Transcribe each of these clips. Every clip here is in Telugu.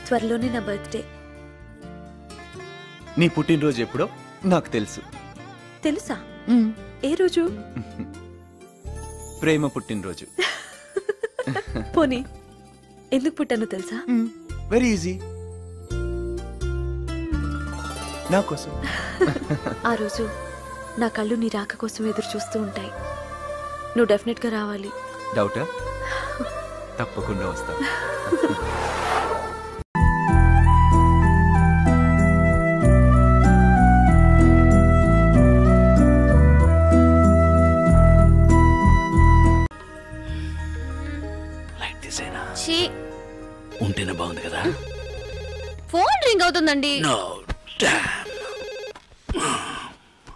త్వరలోనే నా బర్త్డే. నీ పుట్టినరోజు ఎప్పుడో నాకు తెలుసు. తెలుసా? ఏ రోజు? ప్రేమ పుట్టినరోజు. పోనీ ఎందుకు పుట్టానో తెలుసా? వెరీ ఈజీ, నా కోసం. ఆ రోజు నా కళ్ళు నీ రాక కోసం ఎదురు చూస్తూ ఉంటాయి. నువ్వు డెఫినెట్ గా రావాలి. డౌటా? తప్పకుండా వస్తా. ఉంటేనే బాగుంది కదా. ఫోన్ రింగ్ అవుతుందండి.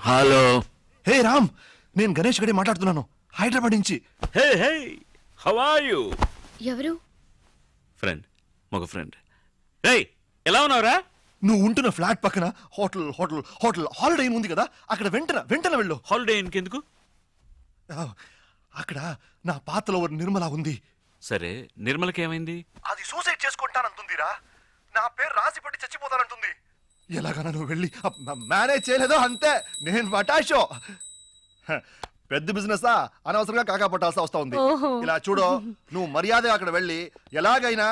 హలో. హే రామ్, నేను గణేష్ గడి మాట్లాడుతున్నాను, హైదరాబాద్ నుంచి. హే హే, హౌ ఆర్ యు? ఎవరు? ఫ్రెండ్, మగ ఫ్రెండ్. హే, ఎలా ఉన్నావురా? నువ్వు ఉంటున్న ఫ్లాట్ పక్కన hotel hotel hotel holiday in ఉంది కదా, అక్కడ వెంటనే వెళ్ళు. హాలిడే ఇంకెందుకు? అక్కడ నా పాతలో నిర్మల ఉంది. సరే, నిర్మలకి ఏమైంది? అది సూసైడ్ చేసుకుంటానంటుందిరా. నా పేరు రాసి పెట్టి చచ్చిపోతానంటుంది. ఎలాగైనా నువ్వు వెళ్ళి మేనేజ్ చేయలేదో అంతే, నేను మటాషో. పెద్ద బిజినెస్ అనవసరంగా కాకా పట్టాల్సి వస్తా ఉంది. ఇలా చూడు, నువ్వు మర్యాద అక్కడ వెళ్ళి ఎలాగైనా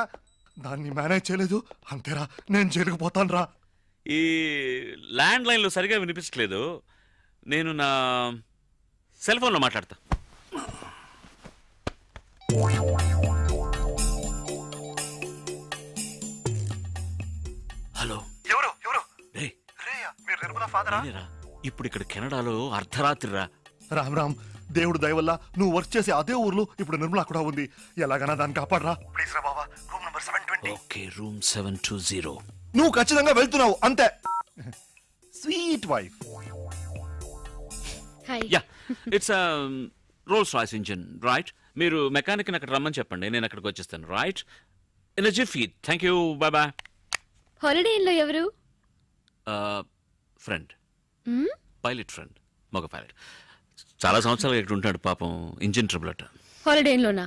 దాన్ని మేనేజ్ చేయలేదు అంతేరా, నేను జరుగుపోతాను రా. ఈ ల్యాండ్ లైన్లో సరిగా వినిపించట్లేదు, నేను నా సెల్ ఫోన్లో మాట్లాడతా. హలో. ఎవరు ఎవరు? మీరు నిర్మల ఫాదరా? ఇప్పుడు ఇక్కడ కెనడాలో అర్ధరాత్రి రా. రామ్ రామ్, దేవుడు దయ వల్ల నువ్వు వర్క్ చేసే అదే ఊర్లో ఇప్పుడు నిర్మల కూడా ఉంది. ఎలాగైనా దాన్ని కాపాడరా ప్లీజ్ రా బాబా. Room number 720. Okay, room 720. నువ్వు ఖచ్చితంగా వెళ్తున్నావు అంతే. Sweet wife. Yeah, it's Rolls Royce engine, right? మీరు మెకానిక్ అక్కడ రమ్మని చెప్పండి, నేను అక్కడికి వచ్చేస్తాను. Right, in jiffy. Thank you, bye bye. Holiday ఇన్లో ఎవరు? ఫ్రెండ్, పైలట్ ఫ్రెండ్, మగ పైలట్. చాలా సంవత్సరాలు ఇక్కడ ఉంటాడు పాపం, ఇంజిన్ ట్రబుల్ అట. హాలిడే ఇన్లోనా?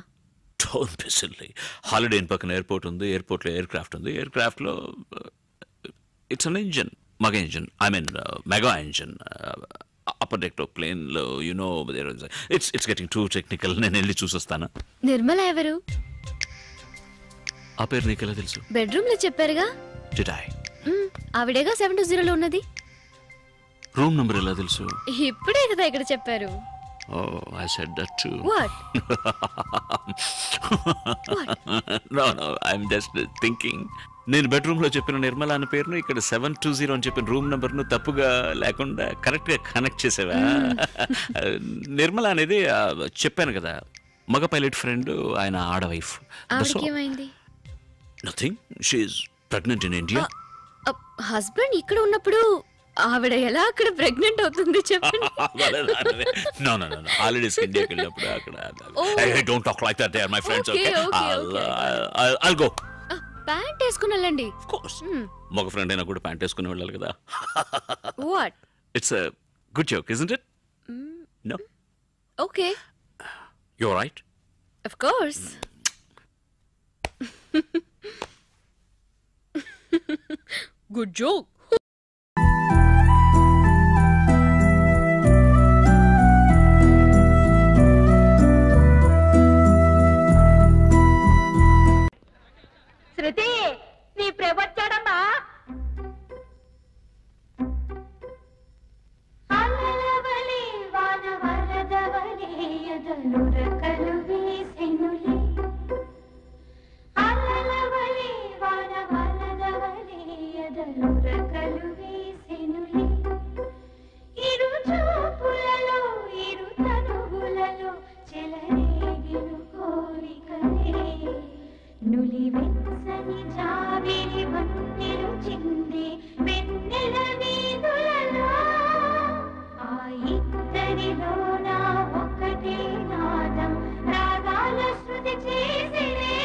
Don't be silly. Holiday Inn పక్కన ఎయిర్పోర్ట్ ఉంది, ఎయిర్పోర్ట్లో ఎయిర్ క్రాఫ్ట్ ఉంది, ఎయిర్ క్రాఫ్ట్లో ఇట్స్ అన్ ఇంజిన్, మగ engine, I mean mega engine. Upper deck ప్లేన్లో you know it's getting too technical. నేను వెళ్ళి చూసొస్తాను. నిర్మల ఎవరు? ఆ పేరు నీకెలా తెలుసు? బెడ్రూమ్ లో చెప్పారుగా. Did I? ఆవిడేగా 720లో ఉన్నది. రూమ్ నంబర్ ఎలా తెలుసు? ఇప్పుడే కదా ఇక్కడ చెప్పారు. Oh, I said that too. What? No, I'm just thinking. నేను బెడ్రూమ్లో చెప్పిన నిర్మల అనే పేరును ఇక్కడ 720 అని చెప్పిన రూమ్ నెంబర్ను తప్పుగా లేకుండా కరెక్ట్గా కనెక్ట్ చేసావా? నిర్మల అనేది చెప్పాను కదా, మగ పైలట్ ఫ్రెండ్, ఆయన ఆడ wife. Nothing, she is pregnant in India. Husband ఇక్కడ ఉన్నప్పుడు ఆవిడ ఎలా అక్కడ ప్రెగ్నెంట్ అవుతుంది చెప్పండి. నో హాలిడేస్ ఇండియాకి వెళ్ళినప్పుడు అక్కడ. Hey, don't talk like that, they are my friends, okay? I'll go. Pant వేసుకుని వెళ్ళండి. Of course. మగ ఫ్రెండ్ అయినా కూడా ప్యాంట్ వేసుకుని వెళ్ళాలి కదా. What? It's a good joke, isn't it? No? Okay. You're right. Of course. Good joke. శృతి, నీ ప్రభొచ్చాడమ్మా. అలలవలి వాన వరదవలి ఎదలు రకలు వీసెనులే. అలలవలి వాన వరదవలి ఎదలు రకలు వీసెనులే. ఇరు చూపులలో ఇరు తనువులలో చెలరేగిను కోరికలే. నులి వెచ్చని జాబిలి వన్నెలు చింది వెన్నెల వీధులలో. ఆ ఇద్దరిలోన ఒక్కటే నాదం రాగాల శృతి చేసినే.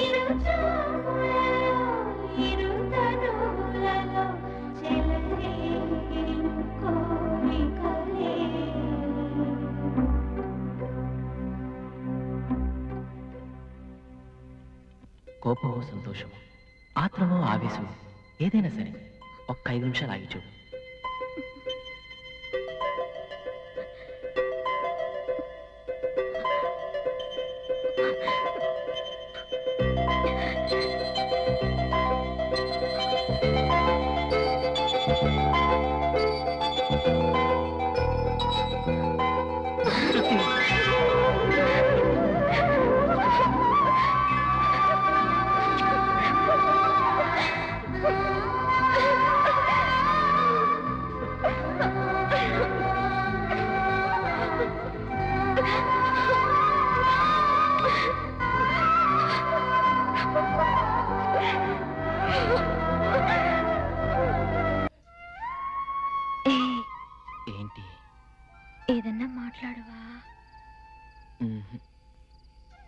ఇరు చూపులలో ఇరు తనువులలో చెలరేగిను కోరికలే. కోపమో సంతోషమో ఆత్రమో ఆవేశమో ఏదైనా సరే ఒక్క 5 నిమిషాలు ఆగి చూడు. ఏంటి? ఏదన్నా మాట్లాడవా?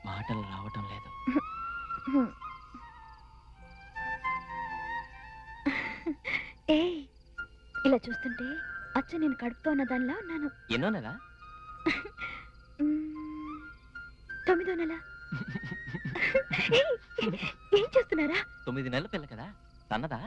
మాటలు రావటం లేదు. ఇలా చూస్తుంటే అచ్చ నేను కడుపుతో ఉన్న దానిలా ఉన్నాను. ఎన్నో నెల? 9వ నెల. ఏం చేస్తున్నారా? 9 నెలల పిల్ల కదా, తన్నదా?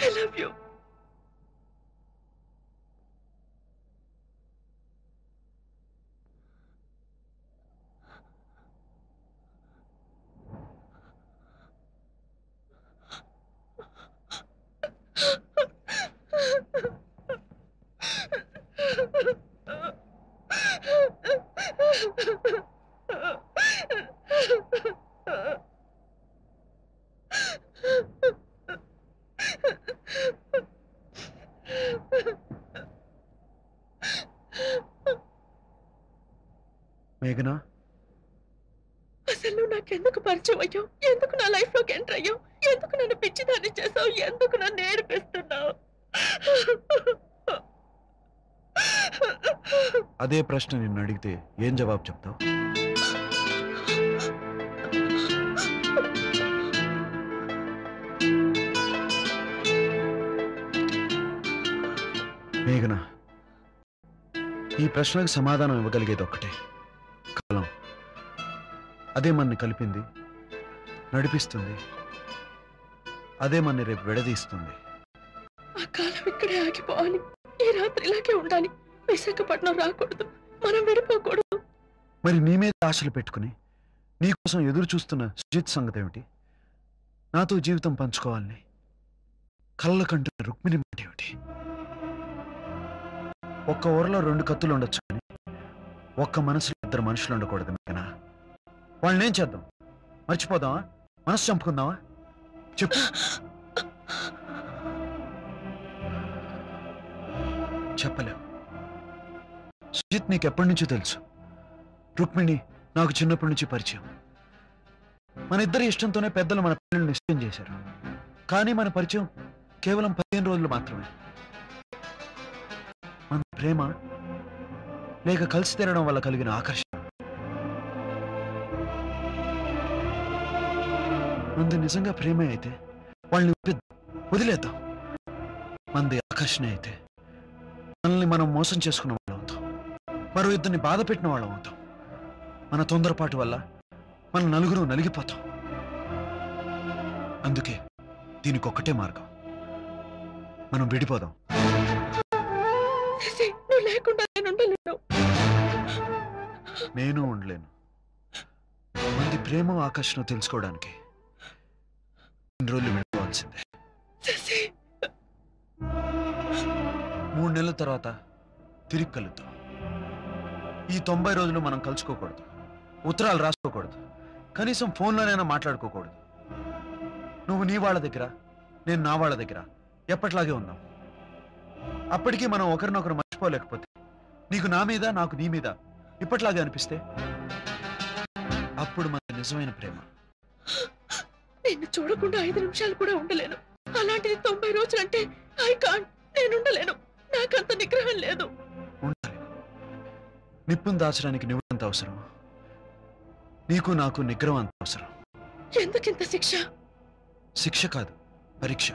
I love you. మేఘనా, అసలు నువ్వు నాకెందుకు పరిచయం అయ్యావు? ఎందుకు నా లైఫ్ లోకి ఎంటర్ అయ్యావు? ఎందుకు నన్ను పిచ్చిదాన్ని చేసావు? ఎందుకు నన్ను ఏడిపిస్తున్నావు? అదే ప్రశ్న నిన్ను అడిగితే ఏం జవాబు చెప్తావు? మేఘనా, ఈ ప్రశ్నకు సమాధానం ఇవ్వగలిగేది ఒక్కటే, కాలం. అదే మనని కలిపింది, నడిపిస్తుంది. అదే మనని రేపు విడదీస్తుంది. ఆ కాలం ఇక్కడే ఆగిపోవాలి. ఈ రాత్రి ఇలాగే ఉండాలి. విశాఖపట్నం రాకూడదు. మనం విడిపోకూడదు. మరి నీ మీద ఆశలు పెట్టుకుని నీకోసం ఎదురు చూస్తున్న సుజిత్ సంగతి ఏమిటి? నాతో జీవితం పంచుకోవాలని కళ్ళ కంటున్న రుక్మిణి మాట ఏమిటి? ఒక్క ఊరలో 2 కత్తులు ఉండొచ్చు కానీ ఒక్క మనసులో 2 మనుషులు ఉండకూడదు మేఘనా. వాళ్ళని ఏం చేద్దాం? మర్చిపోదామా? మనసు చంపుకుందామా? చెప్పు. చెప్పలేవు. సుజిత్ నీకు ఎప్పటి నుంచో తెలుసు. రుక్మిణి నాకు చిన్నప్పటి నుంచి పరిచయం. మన ఇద్దరి ఇష్టంతోనే పెద్దలు మన పిల్లల్ని నిశ్చయం చేశారు. కానీ మన పరిచయం కేవలం 15 రోజులు మాత్రమే. మన ప్రేమ లేక కలిసి తిరగడం వల్ల కలిగిన ఆకర్షణ, అందు నిజంగా ప్రేమే అయితే వాళ్ళని వదిలేద్దాం. మనది ఆకర్షణ అయితే మనల్ని మనం మోసం చేసుకున్న వాళ్ళం అవుతాం, మరో ఇద్దరిని బాధ పెట్టిన వాళ్ళం అవుతాం. మన తొందరపాటు వల్ల మన నలుగురు నలిగిపోతాం. అందుకే దీనికి ఒక్కటే మార్గం, మనం విడిపోదాం. నువ్వు లేకుండా నేను ఉండలేను. నేను ఉండలేను. మంది ప్రేమ ఆకర్షణ తెలుసుకోవడానికి ఇన్ని రోజులు విడిపోవాల్సిందే. 3 నెలల తర్వాత తిరిగి కలుద్దాం. ఈ 90 రోజులు మనం కలుసుకోకూడదు, ఉత్తరాలు రాసుకోకూడదు, కనీసం ఫోన్లోనైనా మాట్లాడుకోకూడదు. నువ్వు నీ వాళ్ళ దగ్గర, నేను నా వాళ్ళ దగ్గర ఎప్పట్లాగే ఉన్నాం. అప్పటికీ మనం ఒకరినొకరు మర్చిపోలేకపోతే, నీకు నా మీద నాకు నీ మీద ఇప్పట్లాగే అనిపిస్తే, అప్పుడు మన నిజమైన ప్రేమ. నిన్ను చూడకుండా 5 నిమిషాలు కూడా ఉండలేను. అలాంటిది 90 రోజులంటే ఐ కాంట్. నేను ఉండలేను. నాకంత నిగ్రహం లేదు. ఉండాలి. నిప్పును దాచడానికి నువ్వంత అవసరం, నీకు నాకు నిగ్రహం అంత అవసరం. ఎందుకింత శిక్ష? శిక్ష కాదు, పరీక్ష.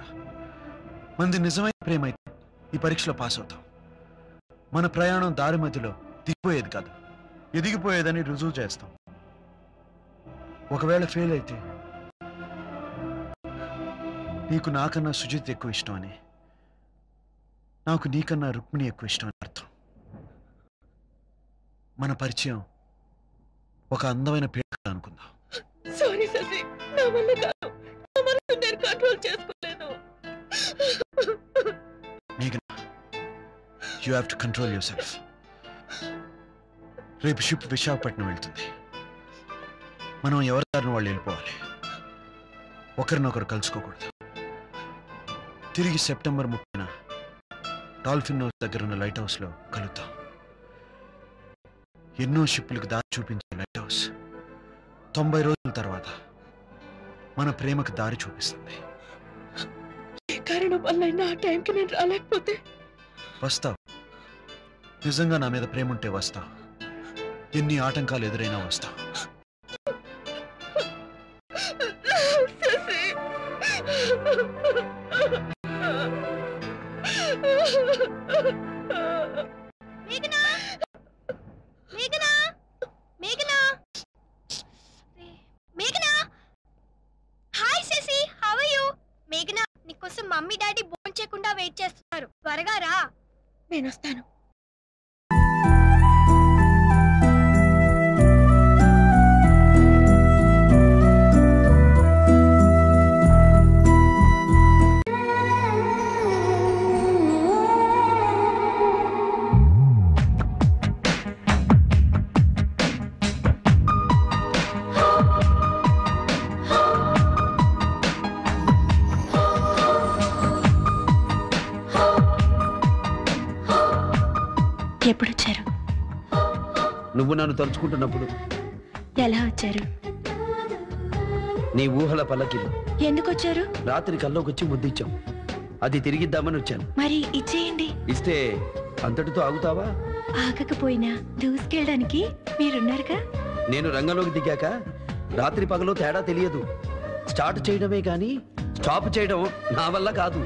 మనది నిజమైన ప్రేమ అయితే ఈ పరీక్షలో పాస్ అవుతాం. మన ప్రయాణం దారి మధ్యలో దిగిపోయేది కాదు, ఎదిగిపోయేదని రుజువు చేస్తాం. ఒకవేళ ఫెయిల్ అయితే నీకు నాకన్నా సుజిత్ ఎక్కువ ఇష్టం అని, నాకు నీకన్నా రుక్మిణి ఎక్కువ ఇష్టం అని అర్థం. మన పరిచయం ఒక అందమైన పేరు అనుకుందాం. సారీ శశి, నా వల్ల కాదు. నా మనసు నేను కంట్రోల్ చేసుకోలేను. మేఘనా, you have to control your self. రేపు షిప్ విశాఖపట్నం వెళ్తుంది. మనం ఎవరి దారిని వాళ్ళు వెళ్ళిపోవాలి, ఒకరినొకరు కలుసుకోకూడదు. తిరిగి సెప్టెంబర్ 30న డాల్ఫిన్ హౌస్ దగ్గర ఉన్న లైట్ హౌస్లో కలుద్దాం. ఎన్నో షిప్పులకు దారి చూపించే లైట్ హౌస్ 90 రోజుల తర్వాత మన ప్రేమకు దారి చూపిస్తుంది. ఏ కారణం వల్ల ఆ టైంకి నేను రాలేకపోతే? వస్తావు. నిజంగా నా మీద ప్రేమ ఉంటే వస్తావు. ఎన్ని ఆటంకాలు ఎదురైనా వస్తావు. మమ్మీ డాడీ భోజనం చేయకుండా వెయిట్ చేస్తున్నారు. త్వరగా రా. నేను వస్తాను. ఎప్పుడొచ్చారు? నువ్వు నన్ను తలుచుకుంటున్నప్పుడు. ఎలా వచ్చారు? నీ ఊహల పల్లకిలో. ఎందుకు వచ్చారు? రాత్రి కల్లోకొచ్చి ముద్దిచ్చాం, అది తిరిగిద్దామని వచ్చాను. మరి ఇచ్చేయండి. ఇస్తే అంతటితో ఆగుతావా? ఆగకపోయినా దూసుకెళ్ళడానికి మీరున్నారుగా. నేను రంగంలోకి దిగాక రాత్రి పగలో తేడా తెలియదు. స్టార్ట్ చేయడమే కానీ స్టాప్ చేయడం నా వల్ల కాదు.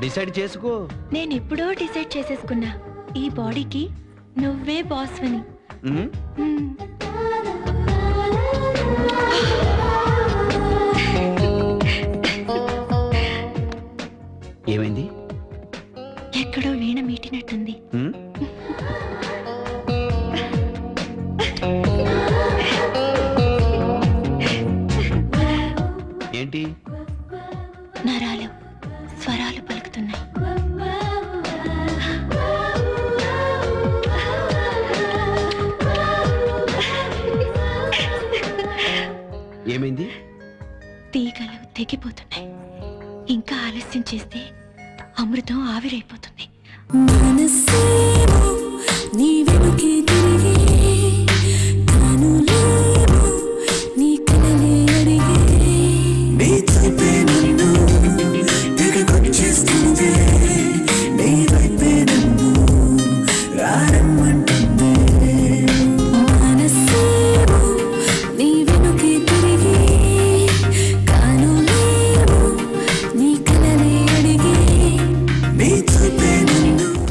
డిసైడ్ చేసుకో. నేను ఎప్పుడో డిసైడ్ చేసేసుకున్నా, ఈ బాడీకి నువ్వే బాస్ అని. ఏమైంది? ఎక్కడో వీణ మీటినట్టుంది. ఏంటి? నరాలు స్వరాలు పలుకుతున్నాయి. ఏమైంది? తీగలు తెగిపోతున్నాయి. ఇంకా ఆలస్యం చేస్తే అమృతం ఆవిరైపోతుంది.